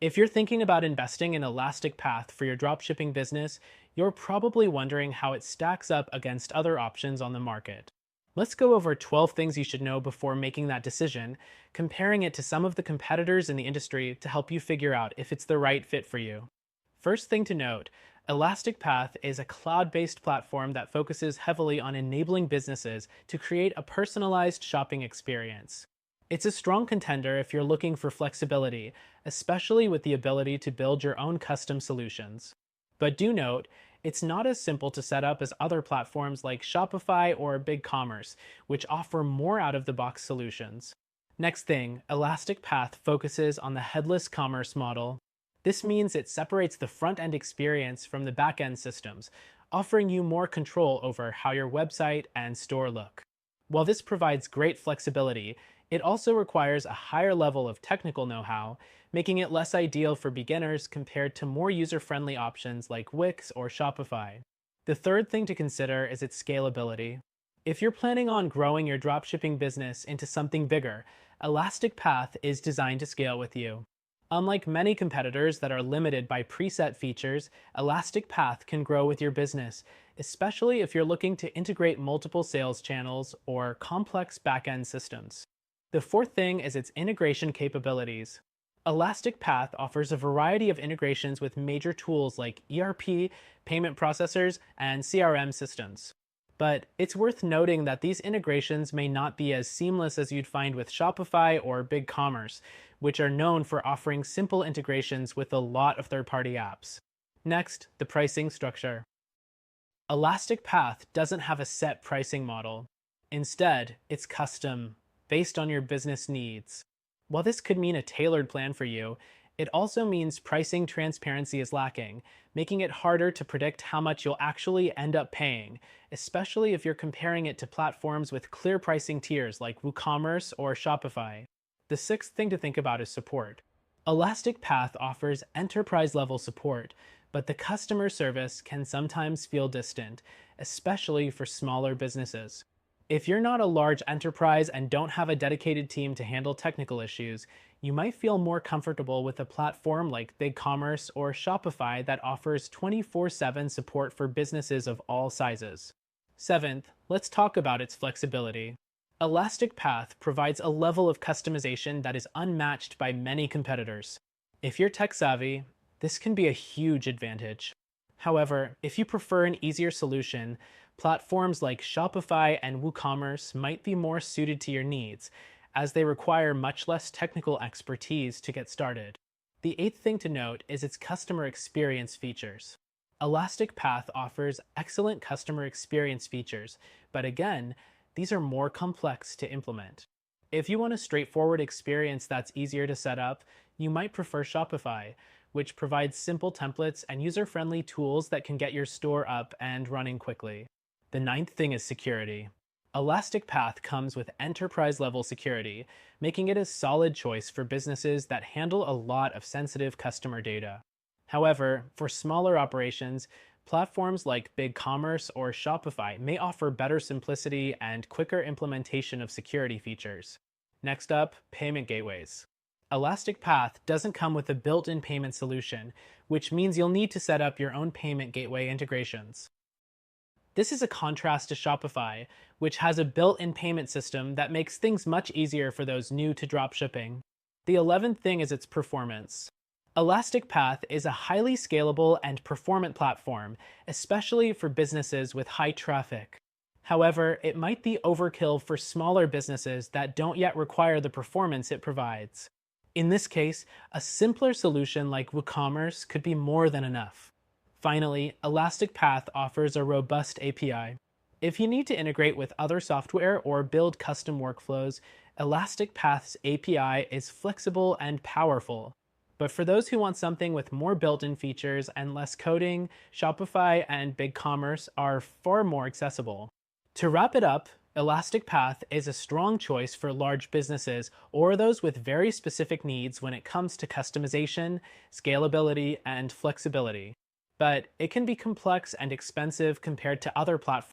If you're thinking about investing in Elastic Path for your dropshipping business, you're probably wondering how it stacks up against other options on the market. Let's go over 12 things you should know before making that decision, comparing it to some of the competitors in the industry to help you figure out if it's the right fit for you. First thing to note, Elastic Path is a cloud-based platform that focuses heavily on enabling businesses to create a personalized shopping experience. It's a strong contender if you're looking for flexibility, especially with the ability to build your own custom solutions. But do note, it's not as simple to set up as other platforms like Shopify or BigCommerce, which offer more out-of-the-box solutions. Next thing, Elastic Path focuses on the headless commerce model. This means it separates the front-end experience from the back-end systems, offering you more control over how your website and store look. While this provides great flexibility, it also requires a higher level of technical know-how, making it less ideal for beginners compared to more user-friendly options like Wix or Shopify. The third thing to consider is its scalability. If you're planning on growing your dropshipping business into something bigger, Elastic Path is designed to scale with you. Unlike many competitors that are limited by preset features, Elastic Path can grow with your business, especially if you're looking to integrate multiple sales channels or complex back-end systems. The fourth thing is its integration capabilities. Elastic Path offers a variety of integrations with major tools like ERP, payment processors, and CRM systems. But it's worth noting that these integrations may not be as seamless as you'd find with Shopify or BigCommerce, which are known for offering simple integrations with a lot of third-party apps. Next, the pricing structure. Elastic Path doesn't have a set pricing model. Instead, it's custom, based on your business needs. While this could mean a tailored plan for you, it also means pricing transparency is lacking, making it harder to predict how much you'll actually end up paying, especially if you're comparing it to platforms with clear pricing tiers like WooCommerce or Shopify. The sixth thing to think about is support. Elastic Path offers enterprise-level support, but the customer service can sometimes feel distant, especially for smaller businesses. If you're not a large enterprise and don't have a dedicated team to handle technical issues, you might feel more comfortable with a platform like BigCommerce or Shopify that offers 24/7 support for businesses of all sizes. Seventh, let's talk about its flexibility. Elastic Path provides a level of customization that is unmatched by many competitors. If you're tech-savvy, this can be a huge advantage. However, if you prefer an easier solution, platforms like Shopify and WooCommerce might be more suited to your needs, as they require much less technical expertise to get started. The eighth thing to note is its customer experience features. Elastic Path offers excellent customer experience features, but again, these are more complex to implement. If you want a straightforward experience that's easier to set up, you might prefer Shopify, which provides simple templates and user-friendly tools that can get your store up and running quickly. The ninth thing is security. Elastic Path comes with enterprise-level security, making it a solid choice for businesses that handle a lot of sensitive customer data. However, for smaller operations, platforms like BigCommerce or Shopify may offer better simplicity and quicker implementation of security features. Next up, payment gateways. Elastic Path doesn't come with a built-in payment solution, which means you'll need to set up your own payment gateway integrations. This is a contrast to Shopify, which has a built-in payment system that makes things much easier for those new to dropshipping. The 11th thing is its performance. Elastic Path is a highly scalable and performant platform, especially for businesses with high traffic. However, it might be overkill for smaller businesses that don't yet require the performance it provides. In this case, a simpler solution like WooCommerce could be more than enough. Finally, Elastic Path offers a robust API. If you need to integrate with other software or build custom workflows, Elastic Path's API is flexible and powerful. But for those who want something with more built-in features and less coding, Shopify and BigCommerce are far more accessible. To wrap it up, Elastic Path is a strong choice for large businesses or those with very specific needs when it comes to customization, scalability, and flexibility. But it can be complex and expensive compared to other platforms